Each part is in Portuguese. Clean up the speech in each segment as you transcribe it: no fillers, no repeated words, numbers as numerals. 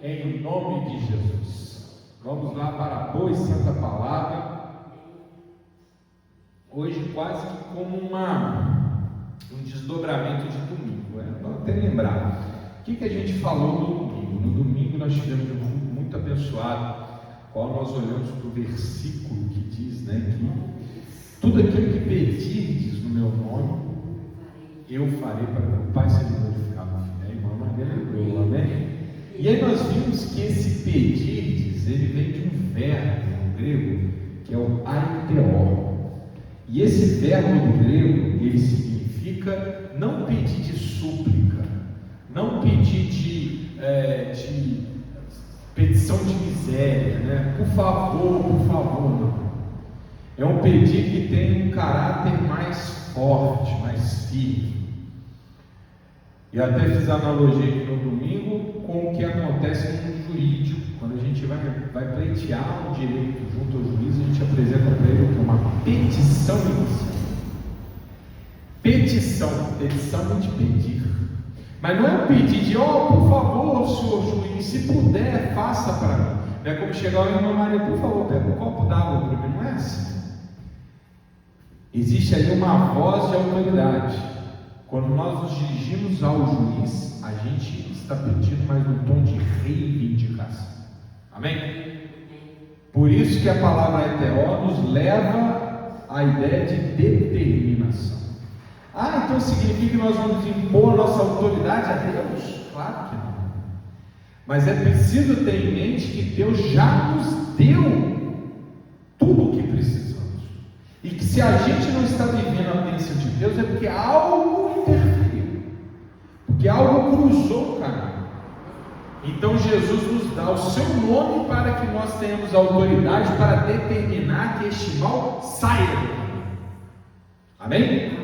Em nome de Jesus. Vamos lá para a boa e santa palavra. Hoje quase que como um desdobramento de domingo. Vamos até lembrar. O que a gente falou no domingo? No domingo nós tivemos um culto muito abençoado, qual nós olhamos para o versículo que diz, que tudo aquilo que pedirdes no meu nome, eu farei para meu Pai ser glorificado no fim. A irmã Maria lembrou, amém? E aí nós vimos que esse pedirdes, ele vem de um verbo no grego, que é o aiteó. E esse verbo no grego, ele significa não pedir de súplica, não pedir de petição de miséria, por favor, não. É um pedir que tem um caráter mais forte, mais firme. E até fiz analogia aqui no domingo com o que acontece no jurídico. Quando a gente vai pleitear um direito junto ao juiz, a gente apresenta para ele uma petição inicial. Petição é de pedir. Mas não é um pedir de, por favor, senhor juiz, se puder, faça para mim. Não é como chegar ao irmão Maria, por favor, pega um copo d'água para mim, não é assim. Existe ali uma voz de autoridade. Quando nós nos dirigimos ao juiz, a gente está pedindo mais um tom de reivindicação. Amém? Por isso que a palavra aiteó nos leva à ideia de determinação. Então significa que nós vamos impor a nossa autoridade a Deus? Claro que não. Mas é preciso ter em mente que Deus já nos deu tudo o que precisamos. E que se a gente não está vivendo a bênção de Deus, é porque algo interferiu, porque algo cruzou o caminho. Então Jesus nos dá o seu nome para que nós tenhamos autoridade para determinar que este mal saia do caminho. Amém?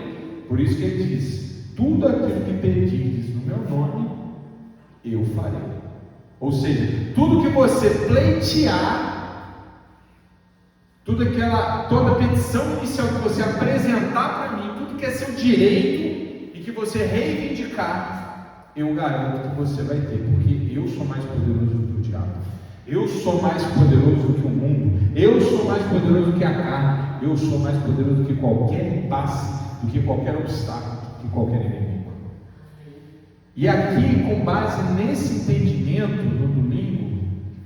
Por isso que ele diz: tudo aquilo que pedirdes no meu nome, eu farei. Ou seja, tudo que você pleitear, toda petição inicial que você apresentar para mim, tudo que é seu direito e que você reivindicar, eu garanto que você vai ter, porque eu sou mais poderoso do que o diabo, eu sou mais poderoso do que o mundo, eu sou mais poderoso do que a carne, eu sou mais poderoso do que qualquer impasse, do que qualquer obstáculo, do que qualquer inimigo. E aqui, com base nesse entendimento no domingo,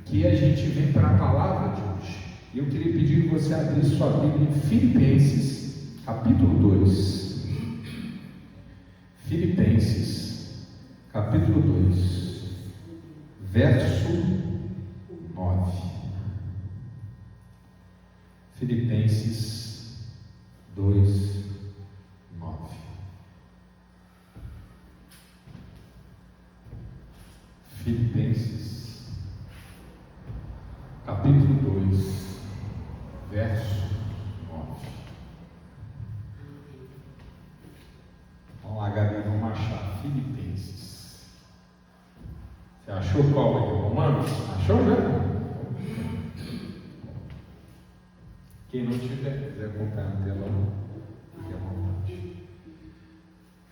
que a gente vem para a palavra de hoje. Eu queria pedir que você abrisse sua Bíblia em Filipenses, capítulo 2. Filipenses, capítulo 2, verso 9. Filipenses 2, 9. Filipenses, capítulo 2, verso 9. Vamos lá, Gabi, vamos achar. Filipenses. Você achou qual aí? Romanos? Achou, né? Quem não tiver, quiser acompanhar a tela, fique à vontade.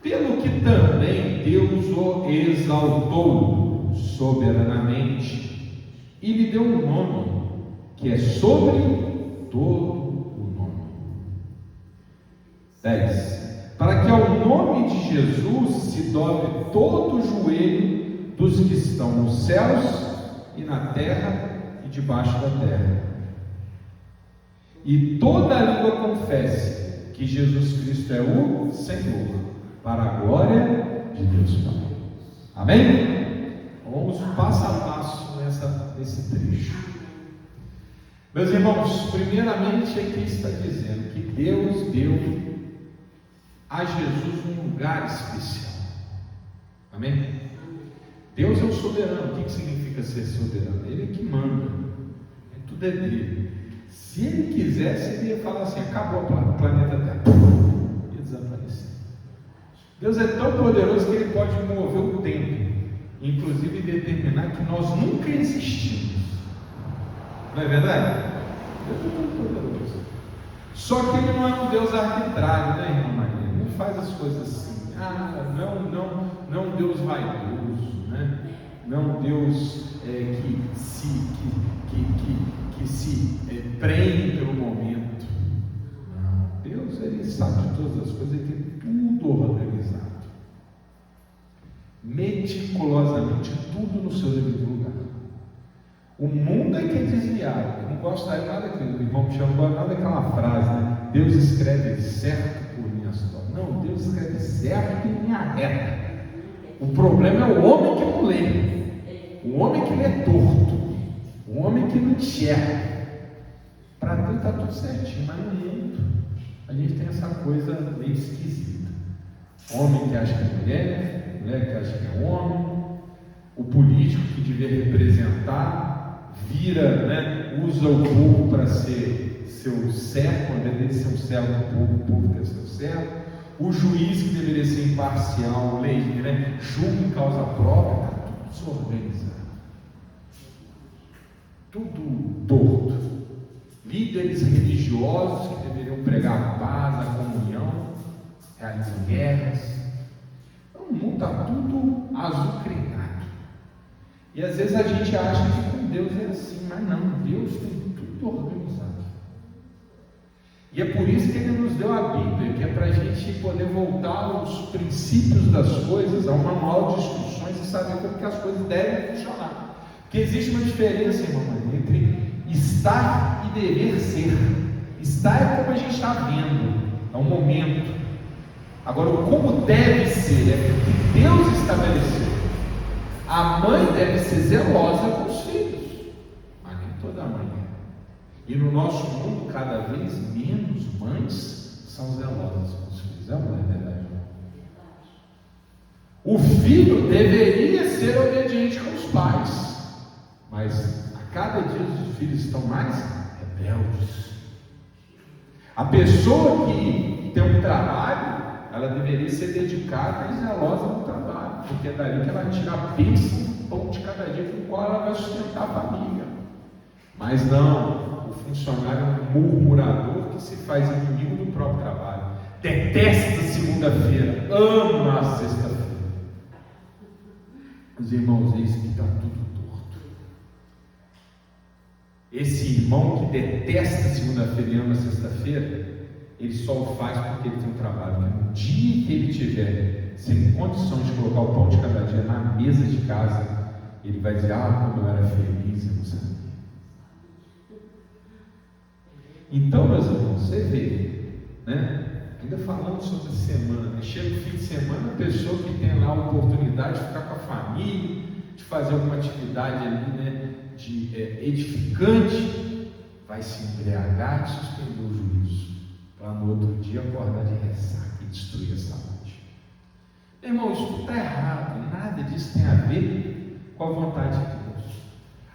Pelo que também Deus o exaltou soberanamente e lhe deu um nome que é sobre todo o nome. 10. Para que ao nome de Jesus se dobre todo o joelho dos que estão nos céus e na terra e debaixo da terra, e toda a língua confesse que Jesus Cristo é o Senhor, para a glória de Deus Pai. Amém? Vamos passo a passo nesse trecho. Meus irmãos, primeiramente aqui está dizendo que Deus deu a Jesus um lugar especial. Amém? Deus é o soberano. O que significa ser soberano? Ele é que manda. Tudo é dele. Se ele quisesse, ele ia falar assim: acabou o planeta Terra. Ia desaparecer. Deus é tão poderoso que ele pode mover o tempo, inclusive determinar que nós nunca existimos. Não é verdade? Deus é tão poderoso. Só que ele não é um Deus arbitrário, né, irmã Maria? Não faz as coisas assim. Não um Deus vaidoso, né? Não um Deus que se prende pelo momento. Não, Deus, Ele sabe de todas as coisas, Ele tem tudo organizado, meticulosamente, tudo no seu devido lugar. O mundo é que é desviado. Eu não gosto nada que o irmão me chama, nada daquela frase, né? Deus escreve certo por linha só. Não, Deus escreve certo em linha reta. O problema é o homem que não lê, o homem que lê torto, o homem que não enxerga. Para Deus está tudo certinho, mas no mundo a gente tem essa coisa meio esquisita. Homem que acha que é mulher, mulher que acha que é homem, o político que devia representar, vira, né, usa o povo para ser seu servo, ao invés de ser um servo do povo, o povo deve ser o servo. O juiz que deveria ser imparcial, né, julga em causa própria, está tudo desorganizado, tudo torto. Líderes religiosos que deveriam pregar a paz, a comunhão, realizam guerras. O mundo está tudo azucrinado. E às vezes a gente acha que com Deus é assim, mas não, Deus tem tudo organizado. E é por isso que Ele nos deu a Bíblia, que é para a gente poder voltar aos princípios das coisas, ao manual de instruções e saber como que as coisas devem funcionar. Porque existe uma diferença, irmão, entre estar e dever ser. Estar é como a gente está vendo, é um momento. Agora, o como deve ser é o que Deus estabeleceu. A mãe deve ser zelosa com os filhos, mas nem toda mãe é. E no nosso mundo, cada vez menos mães são zelosas com os filhos. É uma verdade. O filho deveria ser obediente com os pais, mas a cada dia os filhos estão mais rebeldes. A pessoa que tem um trabalho, ela deveria ser dedicada e zelosa no trabalho, porque é dali que ela tira a bênção do pão de cada dia com o qual ela vai sustentar a família. Mas não, o funcionário é um murmurador que se faz inimigo do próprio trabalho, detesta segunda-feira, ama a sexta-feira. Os irmãos, isso que está tudo torto. Esse irmão que detesta segunda-feira e ama sexta-feira, ele só o faz porque ele tem um trabalho. No dia que ele tiver sem condições de colocar o pão de cada dia na mesa de casa, ele vai dizer: como eu era feliz, eu não sabia. Então, meus irmãos, você vê, né? Ainda falando sobre a semana, né? Chega o fim de semana, a pessoa que tem lá a oportunidade de ficar com a família, de fazer alguma atividade ali, né, de edificante, vai se embriagar e suspender o juízo, para no outro dia acordar de ressaca e destruir a saúde. Meu irmão, isso tudo está errado, nada disso tem a ver com a vontade de Deus.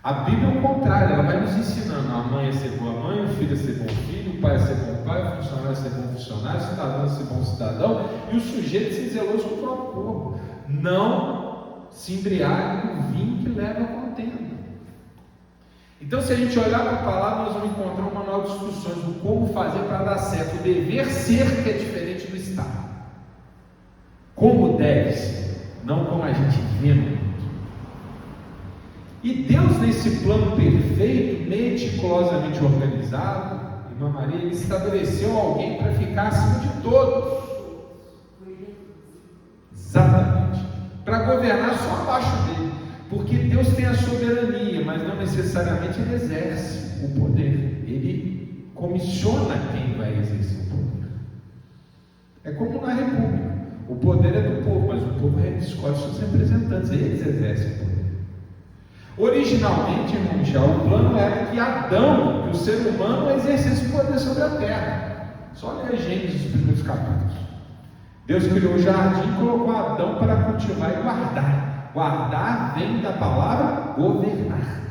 A Bíblia é o contrário, ela vai nos ensinando a mãe a ser boa mãe, o filho a ser bom filho, o pai a ser bom pai, o funcionário a ser bom funcionário, o cidadão a ser bom cidadão, e o sujeito a ser zeloso com o próprio corpo. Não se embriague no vinho que leva a contenda. Então, se a gente olhar para a palavra, nós vamos encontrar um manual de instruções do como fazer para dar certo. O dever ser, que é diferente do estar. Como deve ser, não como a gente vê no mundo. E Deus, nesse plano perfeito, meticulosamente organizado, irmã Maria, Ele estabeleceu alguém para ficar acima de todos. Exatamente. Para governar só abaixo dele. Porque Deus tem a soberania, mas não necessariamente Ele exerce o poder. Ele comissiona quem vai exercer o poder. É como na República. O poder é do povo, mas o povo escolhe seus representantes. Eles exercem o poder. Originalmente, irmão Michel, o plano era que Adão, que o ser humano, exercesse o poder sobre a terra. Só ler Gênesis, os primeiros capítulos. Deus criou o jardim e colocou Adão para cultivar e guardar. Guardar vem da palavra governar,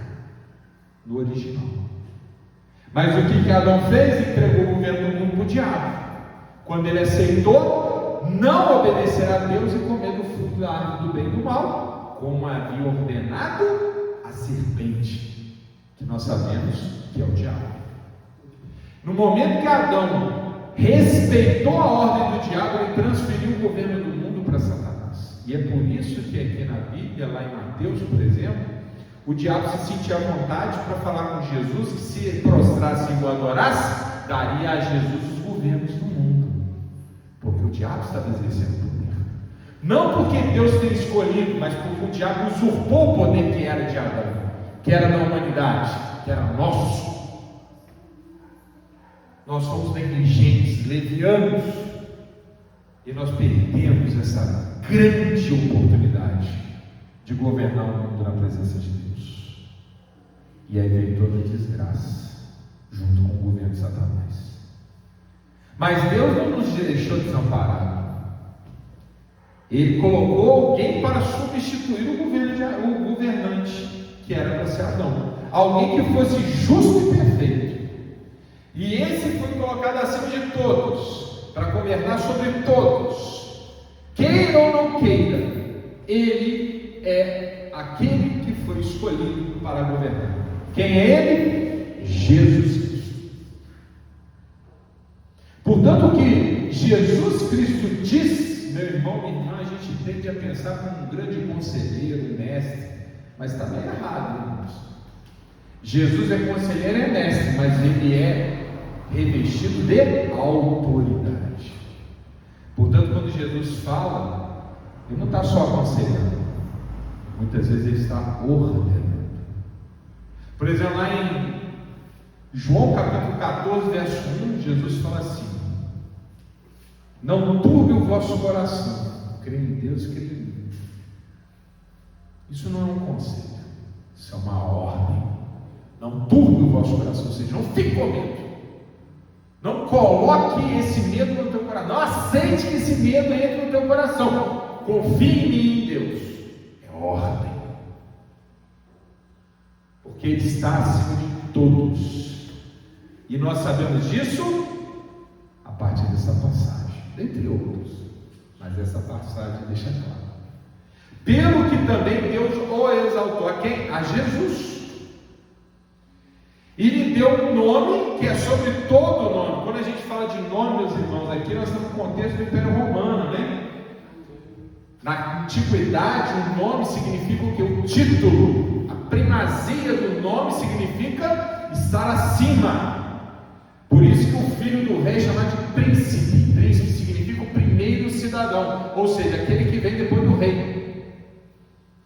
no original. Mas o que Adão fez? Entregou o governo do mundo para o diabo. Quando ele aceitou não obedecer a Deus e comer do fruto da árvore do bem e do mal, como havia ordenado a serpente, que nós sabemos que é o diabo. No momento que Adão respeitou a ordem do diabo, ele transformou Bíblia, lá em Mateus, por exemplo, o diabo se sentia à vontade para falar com Jesus que se ele prostrasse e o adorasse, daria a Jesus os governos do mundo, porque o diabo estava exercendo poder. Não porque Deus tenha escolhido, mas porque o diabo usurpou o poder que era de Adão, que era da humanidade, que era nosso. Nós somos negligentes, levianos, e nós perdemos essa grande oportunidade de governar o mundo na presença de Deus. E aí veio toda a desgraça, junto com o governo de Satanás. Mas Deus não nos deixou desamparados. Ele colocou alguém para substituir o governante, que era para ser Adão. Alguém que fosse justo e perfeito. E esse foi colocado acima de todos, para governar sobre todos. Queira ou não queira, ele é aquele que foi escolhido para governar. Quem é ele? Jesus Cristo. Portanto, o que Jesus Cristo diz, meu irmão, minha irmã, a gente tende a pensar como um grande conselheiro, mestre, mas está bem errado, irmãos. Jesus é conselheiro e mestre, mas ele é revestido de autoridade. Portanto, quando Jesus fala, ele não está só aconselhando, muitas vezes ele está ordenando. Por exemplo, lá em João capítulo 14, verso 1, Jesus fala assim: não turbe o vosso coração, creia em Deus, creia em mim. Isso não é um conselho, isso é uma ordem. Não turbe o vosso coração, ou seja, não fique com medo. Não coloque esse medo no teu coração. Não aceite que esse medo entre no teu coração. Confie em Deus. É ordem. Porque Ele está acima de todos. E nós sabemos disso a partir dessa passagem, dentre outros. Mas essa passagem deixa claro. Pelo que também Deus o exaltou a quem? A Jesus. E lhe deu um nome que é sobre todo nome. Quando a gente fala de nome, meus irmãos, aqui nós estamos no contexto do Império Romano, né? Na antiguidade, o nome significa o que? O título. A primazia do nome significa estar acima. Por isso que o filho do rei é chamado de príncipe. Príncipe significa o primeiro cidadão, ou seja, aquele que vem depois do rei.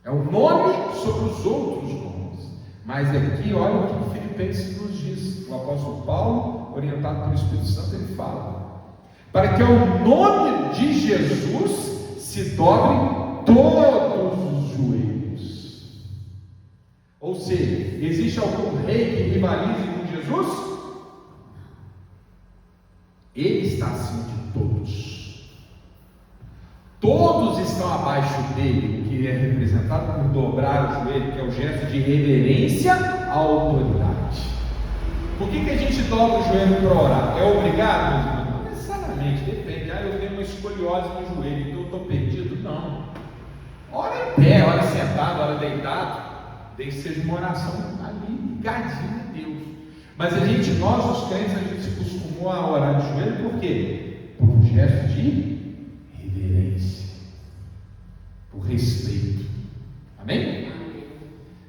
É o nome sobre os outros nomes. Mas aqui, olha o que o Filipenses nos diz. O apóstolo Paulo, orientado pelo Espírito Santo, ele fala: para que ao nome de Jesus se dobrem todos os joelhos. Ou seja, existe algum rei que rivalize com Jesus? Ele está acima de todos. Todos estão abaixo dele, que é representado por dobrar o joelho, que é o gesto de reverência à autoridade. Por que a gente dobra o joelho para orar? É obrigado? Não necessariamente, depende. Eu tenho uma escoliose no joelho, então eu estou perdido? Não. Ora em pé, ora sentado, ora deitado. Desde que seja uma oração ali, ligadinha a Deus. Mas nós os crentes, a gente se costumou a orar de joelho por quê? Por um gesto de reverência, por respeito. Amém?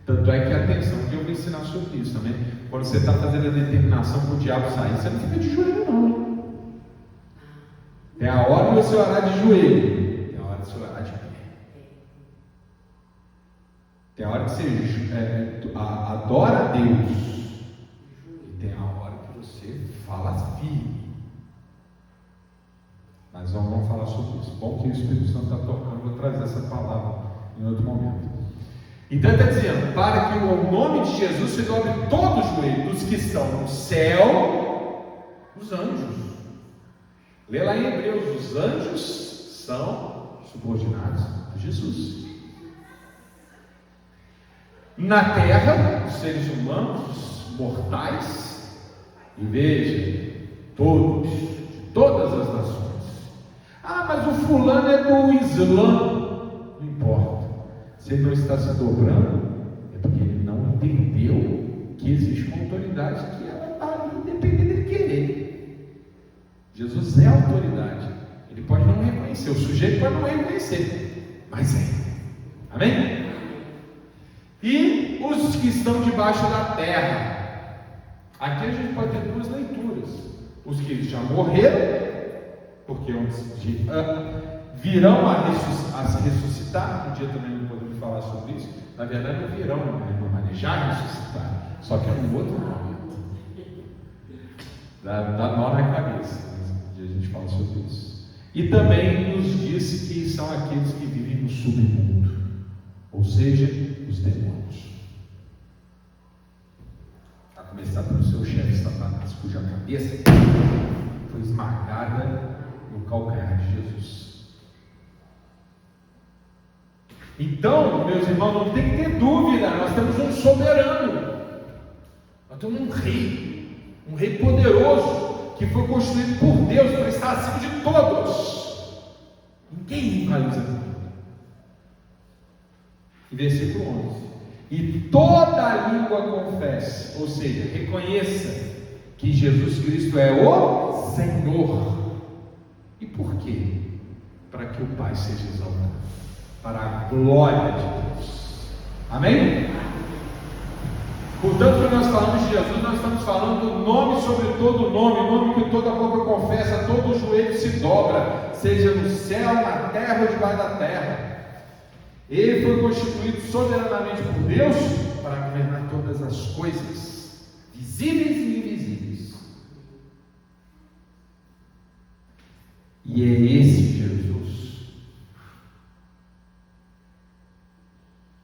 Tanto é que, atenção, que eu vou ensinar sobre isso também. Quando você está fazendo a determinação para o diabo sair, você não fica de joelho não. Tem a hora de você orar de joelho, tem a hora de você orar de pé. Tem a hora que você adora a Deus, e tem a hora que você fala firme. Mas vamos falar sobre isso. Bom que o Espírito Santo está tocando, vou trazer essa palavra em outro momento. Então ele está dizendo, para que o nome de Jesus se dobre todo o joelho, dos que estão no céu, os anjos. Lê lá em Hebreus, os anjos são subordinados a Jesus. Na terra, os seres humanos, os mortais, e veja, todos, de todas as nações. Mas o fulano é do Islã. Não importa. Se ele não está se dobrando, é porque ele não entendeu que existe uma autoridade que ela está ali, independente dele querer. Jesus é autoridade. Ele pode não reconhecer, o sujeito pode não reconhecer, mas é. Amém? e os que estão debaixo da terra. Aqui a gente pode ter duas leituras: os que já morreram, porque virão a ressuscitar. Um dia também não podemos falar sobre isso. Na verdade não virão, mas já ressuscitar, só que é um outro momento. Dá nó na cabeça. Um dia a gente fala sobre isso. E também nos disse que são aqueles que vivem no submundo, ou seja, os demônios. A começar pelo seu chefe Satanás, cuja cabeça foi esmagada no calcanhar de Jesus. Então, meus irmãos, não tem que ter dúvida, nós temos um soberano, nós temos um rei poderoso, que foi construído por Deus para estar acima de todos. Ninguém rivaliza com ele. E versículo 11: e toda língua confesse, ou seja, reconheça que Jesus Cristo é o Senhor. E por quê? Para que o Pai seja exaltado, para a glória de Deus. Amém? Portanto, quando nós falamos de Jesus, nós estamos falando do nome sobre todo nome, o nome que toda boca confessa, todo joelho se dobra, seja no céu, na terra ou debaixo da terra. Ele foi constituído soberanamente por Deus para governar todas as coisas, visíveis e invisíveis. E é esse Jesus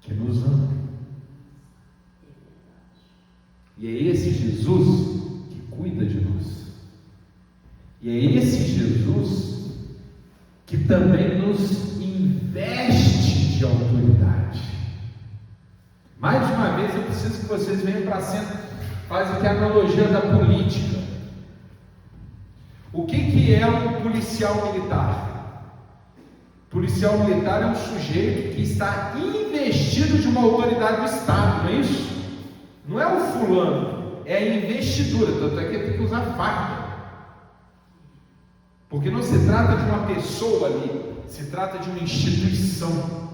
que nos ama. E é esse Jesus que cuida de nós. E é esse Jesus que também nos investe de autoridade. Mais uma vez eu preciso que vocês venham para cima, faz aqui a analogia da política. O que é um policial militar? Policial militar é um sujeito que está investido de uma autoridade do Estado, não é isso? Não é o fulano, é a investidura, tanto é que tem que usar farda. Porque não se trata de uma pessoa ali, se trata de uma instituição.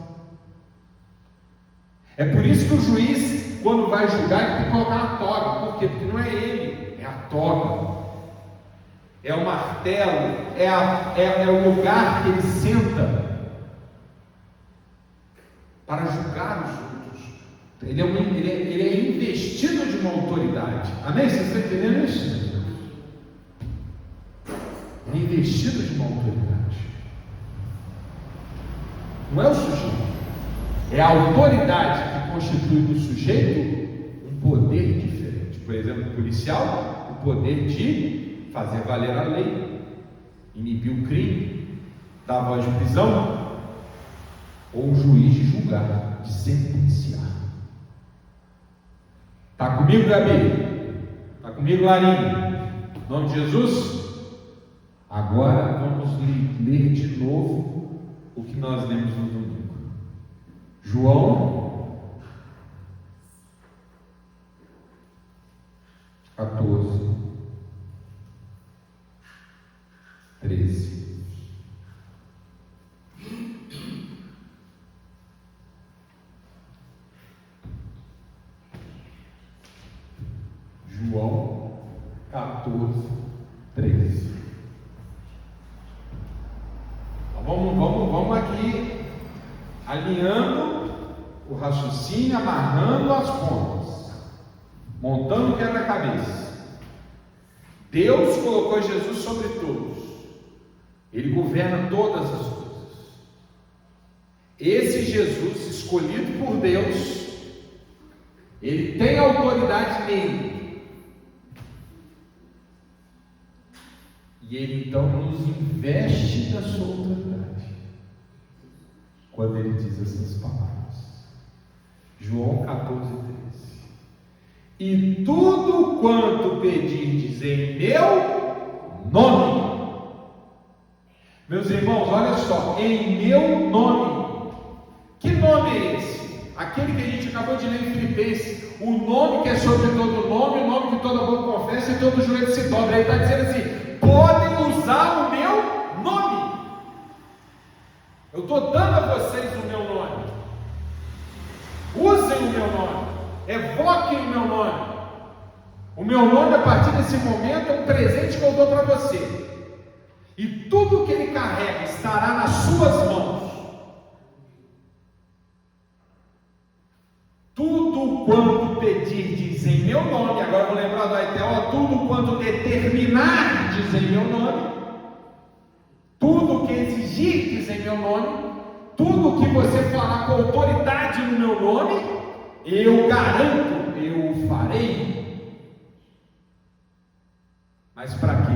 É por isso que o juiz, quando vai julgar, ele tem que colocar a toga. Por quê? Porque não é ele, é a toga. É o martelo, é o lugar que ele senta para julgar os outros. Ele é investido de uma autoridade. Amém? Vocês estão entendendo isso? Ele é investido de uma autoridade. Não é o sujeito, é a autoridade que constitui no sujeito um poder diferente. Por exemplo, o policial, o poder de fazer valer a lei, inibir o crime, dar voz de prisão, ou o juiz de julgar, de sentenciar. Está comigo, Gabi? Está comigo, Larinha? Em nome de Jesus? Agora vamos ler de novo o que nós lemos no domingo. João 14, 13. João 14, 13. Então vamos aqui alinhando o raciocínio, amarrando as pontas, montando o quebra-cabeça. Deus colocou Jesus sobre todos. Ele governa todas as coisas. Esse Jesus, escolhido por Deus, ele tem autoridade nele. E ele então nos investe da sua autoridade. Quando ele diz essas palavras. João 14, 13. E tudo quanto pedirdes em meu nome. Meus irmãos, olha só, em meu nome. Que nome é esse? Aquele que a gente acabou de ler em Filipenses. O nome que é sobre todo nome, o nome que toda boca confessa e todo joelho se dobra. Ele está dizendo assim: podem usar o meu nome. Eu estou dando a vocês o meu nome. Usem usem o meu nome, evoquem o meu nome. O meu nome, a partir desse momento, é um presente que eu dou para você. E tudo que ele carrega estará nas suas mãos. Tudo quanto pedirdes em meu nome, agora eu vou lembrar do Aitel, tudo quanto determinardes em meu nome, tudo que exigirdes em meu nome, tudo que você falar com autoridade no meu nome, eu garanto, eu o farei. Mas para quê?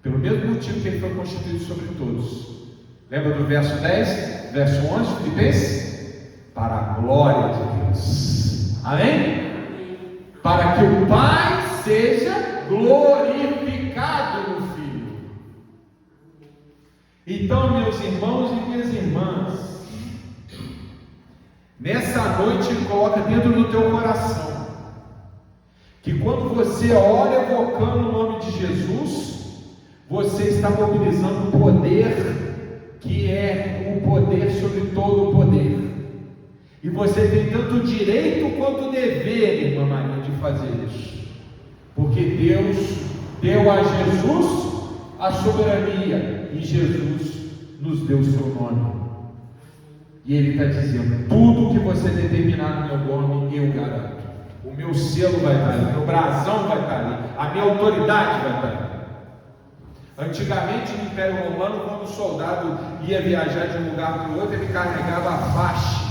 Pelo mesmo motivo que ele foi constituído sobre todos. Lembra do verso 10, verso 11, Filipenses? Para a glória de Deus. Amém? Para que o Pai seja glorificado no Filho. Então, meus irmãos e minhas irmãs, nessa noite coloca dentro do teu coração que quando você ora evocando o nome de Jesus, você está mobilizando o poder que é o poder sobre todo o poder. E você tem tanto direito quanto dever, irmã Maria, de fazer isso. Porque Deus deu a Jesus a soberania e Jesus nos deu o seu nome. E Ele está dizendo: tudo que você determinar no meu nome, eu garanto. O meu selo vai estar ali, o meu brasão vai estar ali, a minha autoridade vai estar ali. Antigamente no Império Romano, quando o soldado ia viajar de um lugar para o outro, ele carregava a faixa,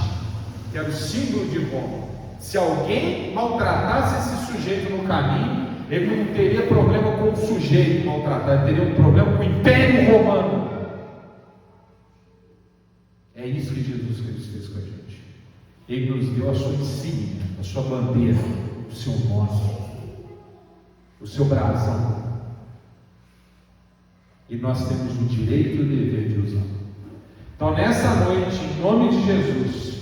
que era o símbolo de Roma. Se alguém maltratasse esse sujeito no caminho, ele não teria problema com o sujeito maltratado, ele teria um problema com o Império Romano. É isso que Jesus Cristo fez com a gente. Ele nos deu a sua insígnia, a sua bandeira, o seu nome, o seu brasão. E nós temos o direito e o dever de usar. Então, nessa noite, em nome de Jesus,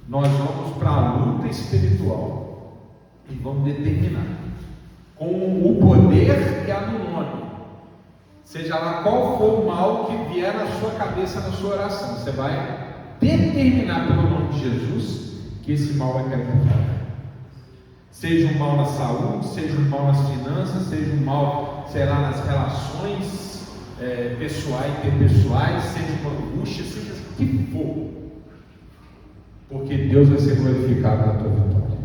nós vamos para a luta espiritual e vamos determinar, com o poder que há no nome, seja lá qual for o mal que vier na sua cabeça, na sua oração, você vai determinar pelo nome de Jesus que esse mal vai cair por terra. Seja um mal na saúde, seja um mal nas finanças, seja um mal, sei lá, nas relações pessoais, interpessoais, seja uma angústia, seja o que for. Porque Deus vai ser glorificado na tua vitória.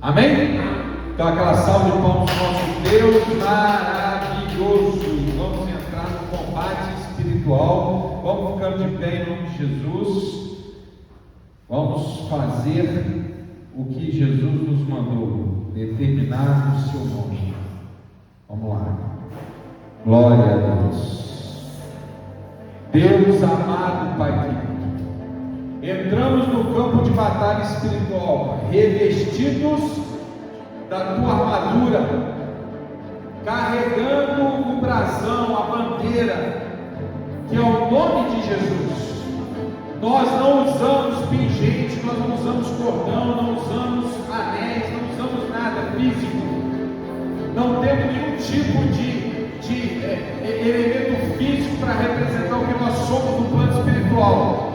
Amém? Então aquela salva de palmas do nosso Deus maravilhoso. Vamos entrar no combate espiritual. Vamos ficando de pé em nome de Jesus. Vamos fazer o que Jesus nos mandou, determinar o seu nome. Vamos lá. Glória a Deus. Deus amado, Pai querido, entramos no campo de batalha espiritual, revestidos da tua armadura, carregando o brasão, a bandeira, que é o nome de Jesus. Nós não usamos pingente, nós não usamos cordão, não usamos anéis, não usamos nada físico, não temos nenhum tipo de elemento físico para representar o que nós somos no plano espiritual.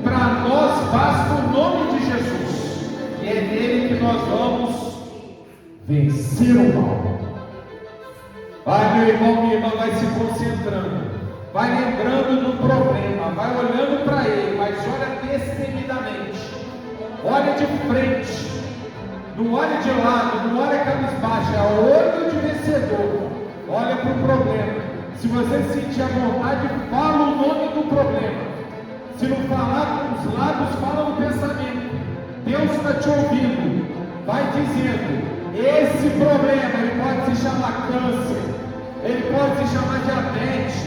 Para nós basta o nome de Jesus, e é nele que nós vamos vencer o mal. Vai, meu irmão, minha irmã, vai se concentrando, vai lembrando do problema, vai olhando para ele, mas olha destemidamente, olha de frente, não olha de lado, não olha cabisbaixo, é olho de vencedor. Olha para o problema. Se você sentir a vontade, fala o nome do problema. Se não falar com os lábios, fala no pensamento. Deus está te ouvindo. Vai dizendo: esse problema, ele pode se chamar câncer, ele pode se chamar diabetes,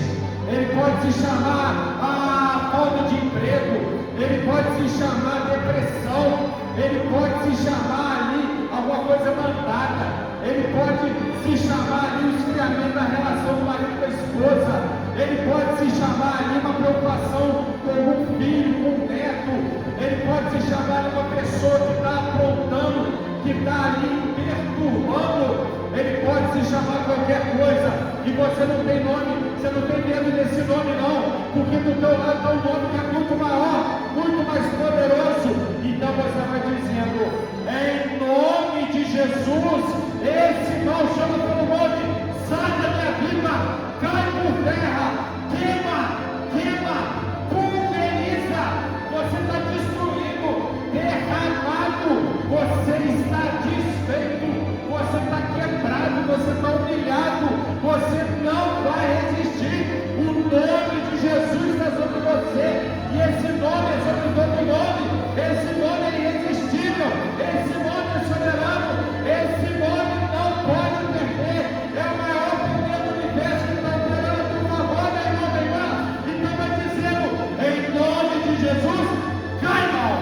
ele pode se chamar a falta de emprego, ele pode se chamar depressão, ele pode se chamar ali alguma coisa mandada, ele pode se chamar ali o esfriamento da relação do marido com a esposa, ele pode se chamar ali uma preocupação com um filho, com um neto, ele pode se chamar ali uma pessoa que está aprontando, que está ali perturbando, ele pode se chamar qualquer coisa, e você não tem nome, você não tem medo desse nome não, porque do teu lado está um nome que é muito maior, muito mais poderoso. Então você vai dizendo: em nome de Jesus, esse mal chama pelo nome, sai da minha vida, cai por terra, queima, pulveriza. Você está destruído, derramado, você está desfeito, você está quebrado, você está humilhado, você não vai resistir. O nome de Jesus está sobre você, e esse nome é sobre todo nome, esse nome é irresistível, esse nome é soberano, esse nome não pode perder, é o maior poder do universo que está operando a tua favor, meu irmão, minha irmã. Então vai dizendo: em nome de Jesus, cai mal,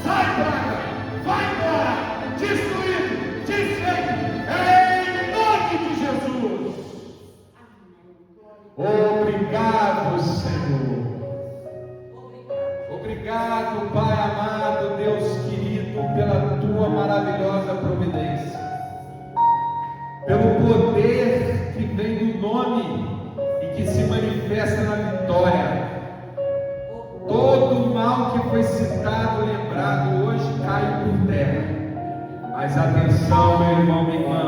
sai praga, vai embora, destruído, desfeito, em nome de Jesus. Obrigado, Senhor. Obrigado, Pai amado, Deus querido, pela tua maravilhosa providência, pelo poder que vem do nome e que se manifesta na vitória. Todo o mal que foi citado, lembrado hoje, cai por terra. Mas atenção, meu irmão, minha irmã,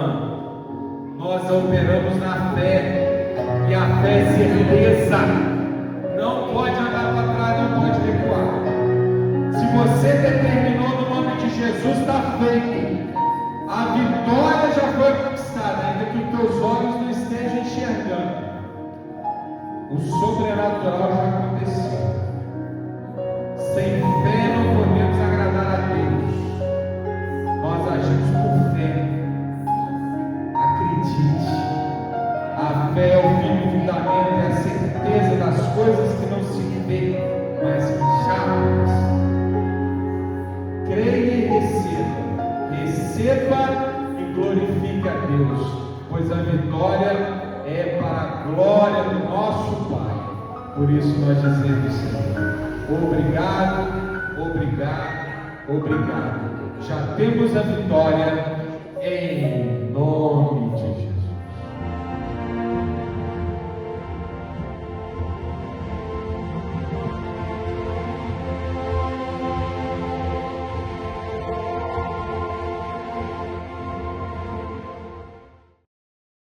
nós operamos na fé, e a fé é certeza, não pode andar para trás, não pode recuar. Se você determinou no nome de Jesus, está feito. A vitória já foi conquistada, ainda que os teus olhos não estejam enxergando. O sobrenatural já aconteceu. Sem fé não podemos agradar a Deus. Nós agimos por fé. Acredite. A fé é o fim do fundamento, é a certeza das coisas que não se vê, mas que já aconteceram. Creia e receba. Receba e glorifique a Deus, pois a vitória é para a glória do nosso Pai. Por isso nós dizemos: Senhor, obrigado. Já temos a vitória em nome